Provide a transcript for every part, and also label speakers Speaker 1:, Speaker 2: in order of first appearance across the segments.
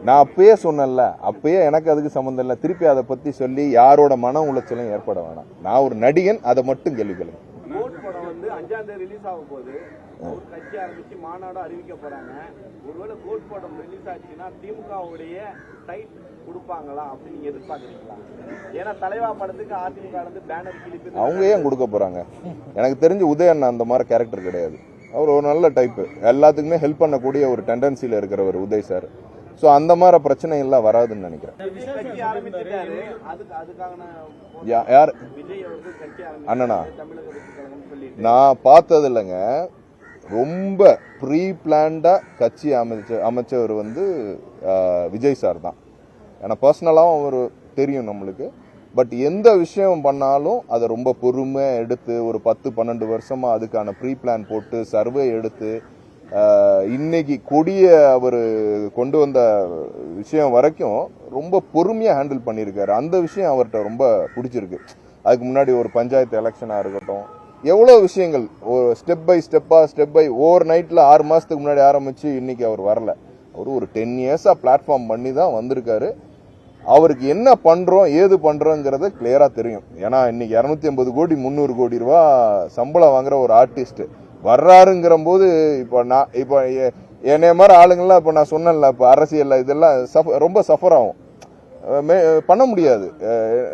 Speaker 1: நான் அப்பயே சொன்னேன்ல, அப்பயே எனக்கு அதுக்கு சம்மந்தம் இல்லை. திருப்பி அதை பத்தி சொல்லி யாரோட மன உளைச்சலும் ஏற்பட வேணாம். நான் ஒரு நடிகன், அதை மட்டும் கேள்விகளுங்க.
Speaker 2: படம் வந்து 5ஆம் தேதி ரிலீஸ் ஆக போகுது. ஒரு கட்சி ஆரம்பிச்சு மாநாடு அறிவிக்க போறாங்க. ஒருவேளை கோட் படம் ரிலீஸ் ஆச்சுன்னா திமுகவுடைய டைட் கொடுப்பாங்களா அப்படின்னு நீங்க எதிர்பார்க்குறீங்களா? ஏன்னா தலைவா படத்துக்கு அதிமுக வந்து பேனர் கிழிப்பு
Speaker 1: அவங்க ஏன் கொடுக்க போறாங்க? எனக்கு தெரிஞ்சு உதயண்ணா அந்த மாதிரி கேரக்டர் கிடையாது. அவர் ஒரு நல்ல டைப்பு, எல்லாத்துக்குமே ஹெல்ப் பண்ணக்கூடிய ஒரு டெண்டன்சியில் இருக்கிறவர் உதய் சார். ஸோ அந்த மாதிரி பிரச்சனை எல்லாம் வராதுன்னு நினைக்கிறேன். யார் அண்ணனா? நான் பார்த்தது இல்லைங்க. ரொம்ப ப்ரீ பிளான்டா கட்சி அமைச்சவர் வந்து விஜய் சார் தான். ஏன்னா பர்சனலாகவும் அவர் தெரியும் நம்மளுக்கு. பட் எந்த விஷயம் பண்ணாலும் அதை ரொம்ப பொறுமையாக எடுத்து ஒரு 10-12 வருஷமா அதுக்கான ப்ரீ பிளான் போட்டு சர்வே எடுத்து இன்னைக்கு கொடிய அவர் கொண்டு வந்த விஷயம் வரைக்கும் ரொம்ப பொறுமையாக ஹேண்டில் பண்ணியிருக்காரு. அந்த விஷயம் அவர்கிட்ட ரொம்ப பிடிச்சிருக்கு. அதுக்கு முன்னாடி ஒரு பஞ்சாயத்து எலெக்ஷனாக இருக்கட்டும், எவ்வளோ விஷயங்கள் ஒரு ஸ்டெப் பை ஓவர் நைட்டில் 6 மாதத்துக்கு முன்னாடி ஆரம்பித்து இன்னைக்கு அவர் வரல. அவர் ஒரு 10 இயர்ஸாக பிளாட்ஃபார்ம் பண்ணி தான் வந்திருக்காரு. அவருக்கு என்ன பண்றோம் ஏது பண்றோங்கிறது கிளியரா தெரியும். ஏன்னா இன்னைக்கு 250 கோடி 300 கோடி ரூபா சம்பளம் வாங்குற ஒரு ஆர்டிஸ்ட் வர்றாருங்கிற போது இப்போ என்னைய மாதிரி ஆளுங்கள்லாம் இப்போ நான் சொன்னேன்ல, இப்போ அரசியல்ல இதெல்லாம் ரொம்ப சஃபர் ஆகும், பண்ண முடியாது.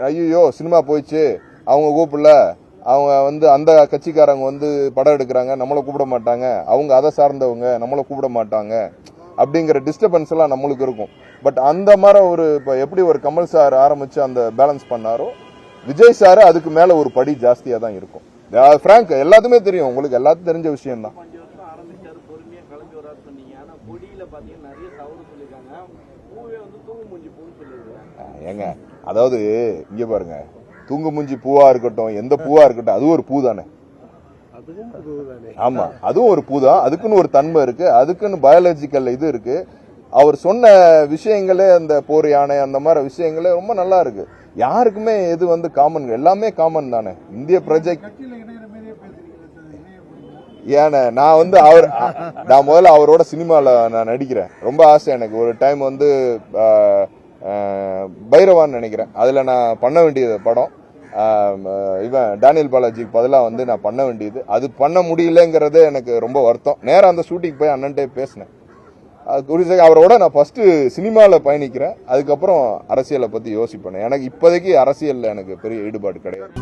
Speaker 1: ஐயோ சினிமா போயிடுச்சு, அவங்க கூப்பிடல, அவங்க வந்து அந்த கட்சிக்காரங்க வந்து படம் எடுக்கிறாங்க, நம்மளை கூப்பிட மாட்டாங்க, அவங்க அதை சார்ந்தவங்க நம்மளை கூப்பிட மாட்டாங்க அப்படிங்கிற டிஸ்டர்பன்ஸ் எல்லாம் நம்மளுக்கு இருக்கும். பட் அந்த மாதிரி ஒரு இப்போ எப்படி ஒரு கமல் சார் ஆரம்பிச்சு அந்த பேலன்ஸ் பண்ணாரோ, விஜய் சார் அதுக்கு மேல ஒரு படி ஜாஸ்தியா தான் இருக்கும். பிராங்க் எல்லாத்துமே தெரியும், உங்களுக்கு எல்லாத்துக்கும் தெரிஞ்ச விஷயம் தான். ஏங்க அதாவது இங்க பாருங்க, தூங்கு மூஞ்சி பூவா இருக்கட்டும், எந்த பூவா இருக்கட்டும், அது ஒரு பூ தானே. ஆமா, அதுவும் ஒரு பூ தான். அதுக்குன்னு ஒரு தன்மை இருக்கு, அதுக்குன்னு பயாலஜிக்கல் இது இருக்கு. அவர் சொன்ன விஷயங்களே அந்த போர் யானை அந்த மாதிரி விஷயங்களே ரொம்ப நல்லா இருக்கு. யாருக்குமே எது வந்து காமன், எல்லாமே காமன் தானே இந்திய ப்ராஜெக்ட். ஏன்னா நான் வந்து நான் முதல்ல அவரோட சினிமாவில் நான் நடிக்கிறேன், ரொம்ப ஆசை எனக்கு. ஒரு டைம் வந்து பைரவான்னு நினைக்கிறேன், அதில் நான் பண்ண வேண்டியது படம். இவன் டேனியல் பாலாஜிக்கு பதிலாக வந்து நான் பண்ண வேண்டியது, அது பண்ண முடியலங்கிறது எனக்கு ரொம்ப வருத்தம். நேராக அந்த ஷூட்டிங் போய் அண்ணன்ட்டே பேசினேன். அவரோட நான் ஃபர்ஸ்ட் சினிமாவில் பயணிக்கிறேன், அதுக்கப்புறம் அரசியலை பற்றி யோசிப்பேன். எனக்கு இப்போதைக்கு அரசியலில் எனக்கு பெரிய ஈடுபாடு கிடையாது.